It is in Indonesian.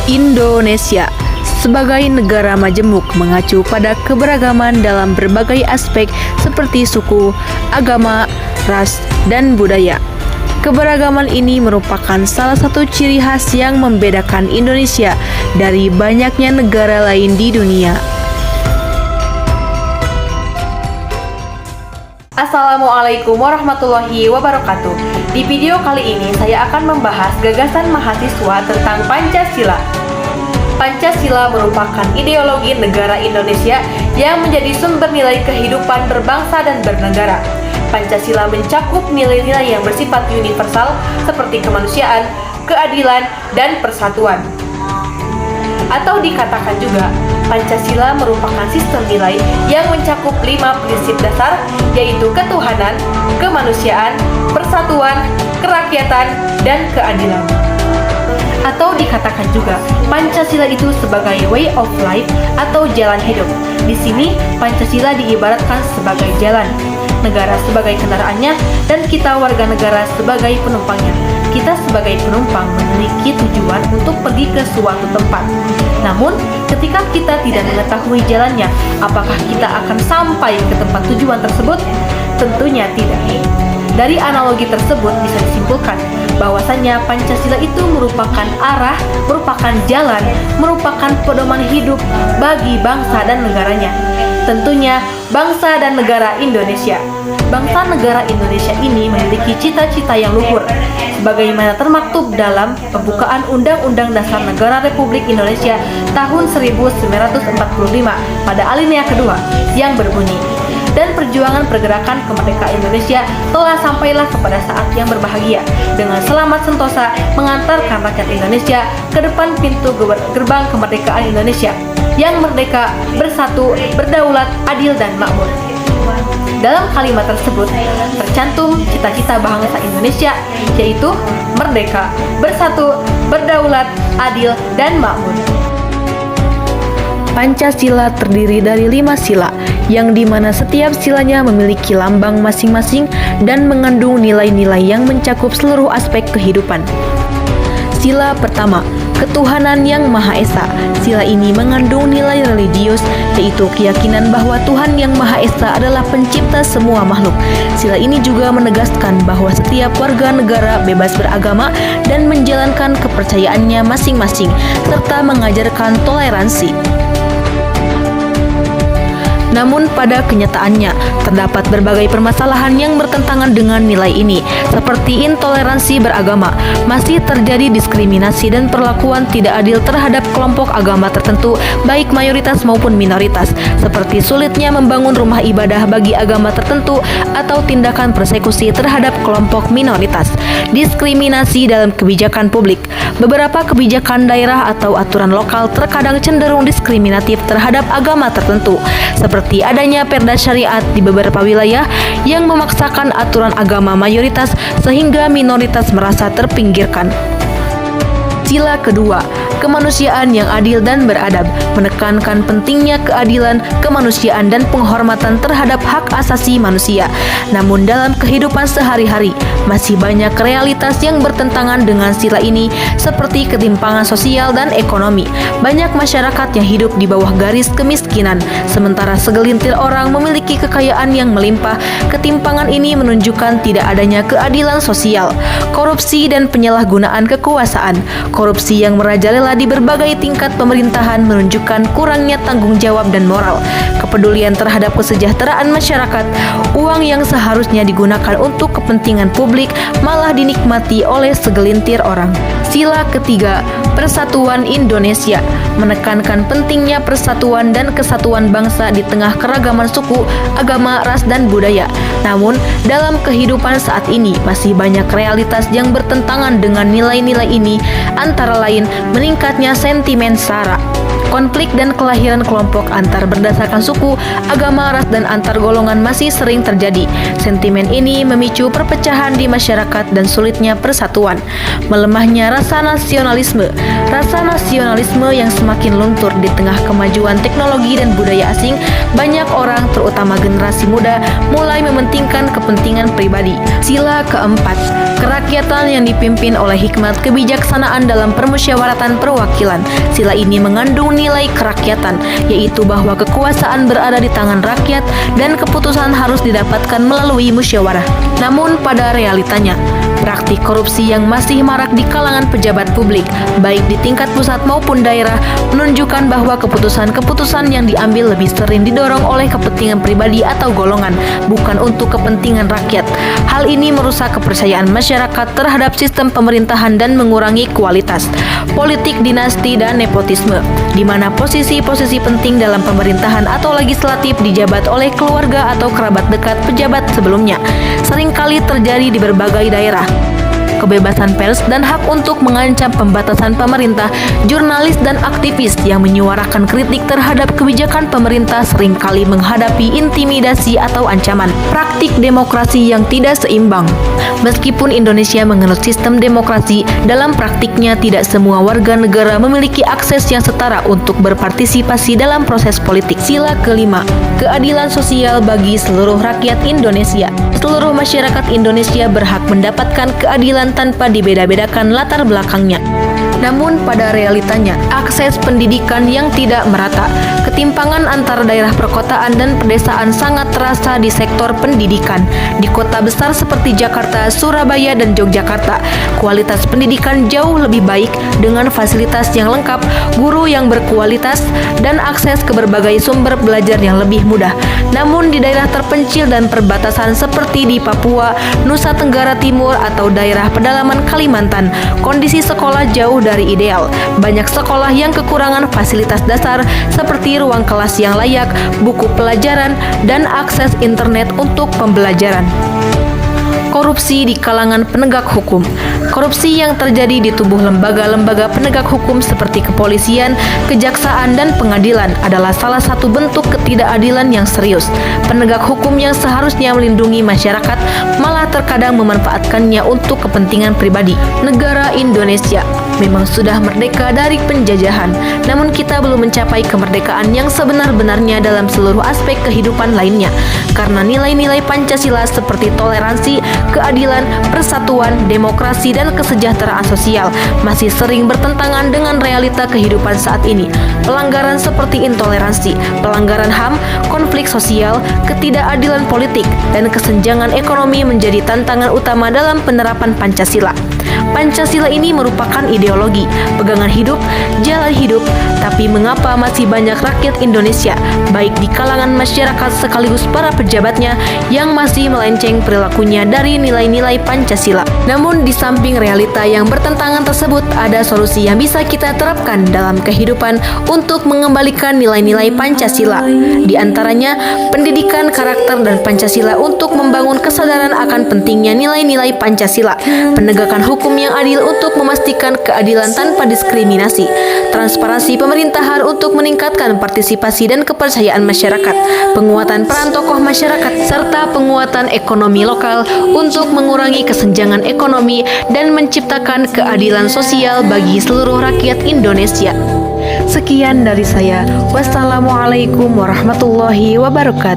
Indonesia sebagai negara majemuk mengacu pada keberagaman dalam berbagai aspek seperti suku, agama, ras, dan budaya. Keberagaman ini merupakan salah satu ciri khas yang membedakan Indonesia dari banyaknya negara lain di dunia. Assalamualaikum warahmatullahi wabarakatuh. Di video kali ini saya akan membahas gagasan mahasiswa tentang Pancasila. Pancasila merupakan ideologi negara Indonesia yang menjadi sumber nilai kehidupan berbangsa dan bernegara. Pancasila mencakup nilai-nilai yang bersifat universal seperti kemanusiaan, keadilan, dan persatuan. Atau dikatakan juga, Pancasila merupakan sistem nilai yang mencakup 5 prinsip dasar, yaitu ketuhanan, kemanusiaan, persatuan, kerakyatan, dan keadilan. Atau dikatakan juga, Pancasila itu sebagai way of life atau jalan hidup. Di sini, Pancasila diibaratkan sebagai jalan, negara sebagai kendaraannya, dan kita warga negara sebagai penumpangnya. Kita sebagai penumpang memiliki tujuan untuk pergi ke suatu tempat. Namun, ketika kita tidak mengetahui jalannya, apakah kita akan sampai ke tempat tujuan tersebut? Tentunya tidak. Dari analogi tersebut bisa disimpulkan bahwasannya Pancasila itu merupakan arah, merupakan jalan, merupakan pedoman hidup bagi bangsa dan negaranya. Tentunya bangsa dan negara Indonesia. Bangsa negara Indonesia ini memiliki cita-cita yang luhur, sebagaimana termaktub dalam pembukaan Undang-Undang Dasar Negara Republik Indonesia tahun 1945 pada alinea kedua yang berbunyi, dan perjuangan pergerakan kemerdekaan Indonesia telah sampailah kepada saat yang berbahagia dengan selamat sentosa mengantarkan rakyat Indonesia ke depan pintu gerbang kemerdekaan Indonesia yang merdeka, bersatu, berdaulat, adil, dan makmur. Dalam kalimat tersebut tercantum cita-cita bangsa Indonesia, yaitu merdeka, bersatu, berdaulat, adil, dan makmur. Pancasila terdiri dari 5 sila, yang dimana setiap silanya memiliki lambang masing-masing dan mengandung nilai-nilai yang mencakup seluruh aspek kehidupan. Sila pertama, ketuhanan yang Maha Esa. Sila ini mengandung nilai religius, yaitu keyakinan bahwa Tuhan yang Maha Esa adalah pencipta semua makhluk. Sila ini juga menegaskan bahwa setiap warga negara bebas beragama dan menjalankan kepercayaannya masing-masing, serta mengajarkan toleransi. Namun pada kenyataannya, terdapat berbagai permasalahan yang bertentangan dengan nilai ini, seperti intoleransi beragama, masih terjadi diskriminasi dan perlakuan tidak adil terhadap kelompok agama tertentu, baik mayoritas maupun minoritas, seperti sulitnya membangun rumah ibadah bagi agama tertentu, atau tindakan persekusi terhadap kelompok minoritas. Diskriminasi dalam kebijakan publik. Beberapa kebijakan daerah atau aturan lokal terkadang cenderung diskriminatif terhadap agama tertentu, seperti adanya perda syariat di beberapa wilayah yang memaksakan aturan agama mayoritas sehingga minoritas merasa terpinggirkan. Sila kedua, kemanusiaan yang adil dan beradab, menekankan pentingnya keadilan, kemanusiaan, dan penghormatan terhadap hak asasi manusia. Namun dalam kehidupan sehari-hari, masih banyak realitas yang bertentangan dengan sila ini, seperti ketimpangan sosial dan ekonomi. Banyak masyarakat yang hidup di bawah garis kemiskinan, sementara segelintir orang memiliki kekayaan yang melimpah. Ketimpangan ini menunjukkan tidak adanya keadilan sosial, korupsi, dan penyalahgunaan kekuasaan. Korupsi yang merajalela di berbagai tingkat pemerintahan menunjukkan kurangnya tanggung jawab dan moral, kepedulian terhadap kesejahteraan masyarakat. Uang yang seharusnya digunakan untuk kepentingan publik malah dinikmati oleh segelintir orang. Sila ketiga, persatuan Indonesia, menekankan pentingnya persatuan dan kesatuan bangsa di tengah keragaman suku, agama, ras, dan budaya. Namun, dalam kehidupan saat ini masih banyak realitas yang bertentangan dengan nilai-nilai ini, antara lain meningkatnya sentimen SARA, Konflik dan kelahiran kelompok antar berdasarkan suku, agama, ras, dan antar golongan masih sering terjadi. Sentimen ini memicu perpecahan di masyarakat dan sulitnya persatuan. Melemahnya rasa nasionalisme. Rasa nasionalisme yang semakin luntur di tengah kemajuan teknologi dan budaya asing, banyak orang, terutama generasi muda, mulai mementingkan kepentingan pribadi. Sila keempat, kerakyatan yang dipimpin oleh hikmat kebijaksanaan dalam permusyawaratan perwakilan. Sila ini mengandung nilai kerakyatan, yaitu bahwa kekuasaan berada di tangan rakyat dan keputusan harus didapatkan melalui musyawarah. Namun pada realitanya, praktik korupsi yang masih marak di kalangan pejabat publik, baik di tingkat pusat maupun daerah, menunjukkan bahwa keputusan-keputusan yang diambil lebih sering didorong oleh kepentingan pribadi atau golongan, bukan untuk kepentingan rakyat. Hal ini merusak kepercayaan masyarakat terhadap sistem pemerintahan dan mengurangi kualitas. Politik dinasti dan nepotisme, di mana posisi-posisi penting dalam pemerintahan atau legislatif dijabat oleh keluarga atau kerabat dekat pejabat sebelumnya, seringkali terjadi di berbagai daerah. Kebebasan pers dan hak untuk mengancam pembatasan pemerintah, jurnalis dan aktivis yang menyuarakan kritik terhadap kebijakan pemerintah seringkali menghadapi intimidasi atau ancaman. Praktik demokrasi yang tidak seimbang. Meskipun Indonesia menganut sistem demokrasi, dalam praktiknya tidak semua warga negara memiliki akses yang setara untuk berpartisipasi dalam proses politik. Sila kelima, keadilan sosial bagi seluruh rakyat Indonesia. Seluruh masyarakat Indonesia berhak mendapatkan keadilan tanpa dibeda-bedakan latar belakangnya. Namun pada realitanya, akses pendidikan yang tidak merata, ketimpangan antara daerah perkotaan dan pedesaan sangat terasa di sektor pendidikan. Di kota besar seperti Jakarta, Surabaya, dan Yogyakarta, kualitas pendidikan jauh lebih baik dengan fasilitas yang lengkap, guru yang berkualitas, dan akses ke berbagai sumber belajar yang lebih mudah. Namun di daerah terpencil dan perbatasan seperti di Papua, Nusa Tenggara Timur, atau daerah pedalaman Kalimantan, kondisi sekolah jauh dari ideal. Banyak sekolah yang kekurangan fasilitas dasar seperti ruang kelas yang layak, buku pelajaran, dan akses internet untuk pembelajaran. Korupsi di kalangan penegak hukum. Korupsi yang terjadi di tubuh lembaga-lembaga penegak hukum seperti kepolisian, kejaksaan, dan pengadilan adalah salah satu bentuk ketidakadilan yang serius. Penegak hukum yang seharusnya melindungi masyarakat malah terkadang memanfaatkannya untuk kepentingan pribadi. Negara Indonesia memang sudah merdeka dari penjajahan, namun kita belum mencapai kemerdekaan yang sebenar-benarnya dalam seluruh aspek kehidupan lainnya, karena nilai-nilai Pancasila seperti toleransi, keadilan, persatuan, demokrasi, dan kesejahteraan sosial masih sering bertentangan dengan realita kehidupan saat ini. Pelanggaran seperti intoleransi, pelanggaran HAM, konflik sosial, ketidakadilan politik, dan kesenjangan ekonomi menjadi tantangan utama dalam penerapan Pancasila. Pancasila ini merupakan ideologi, pegangan hidup, jalan hidup, tapi mengapa masih banyak rakyat Indonesia, baik di kalangan masyarakat sekaligus para pejabatnya, yang masih melenceng perilakunya dari nilai-nilai Pancasila? Namun di samping realita yang bertentangan tersebut, ada solusi yang bisa kita terapkan dalam kehidupan untuk mengembalikan nilai-nilai Pancasila. Di antaranya, pendidikan karakter dan Pancasila untuk membangun kesadaran akan pentingnya nilai-nilai Pancasila, penegakan hukum yang adil untuk memastikan keadilan tanpa diskriminasi, transparansi pemerintahan untuk meningkatkan partisipasi dan kepercayaan masyarakat, penguatan peran tokoh masyarakat, serta penguatan ekonomi lokal untuk mengurangi kesenjangan ekonomi dan menciptakan keadilan sosial bagi seluruh rakyat Indonesia. Sekian dari saya. Wassalamualaikum warahmatullahi wabarakatuh.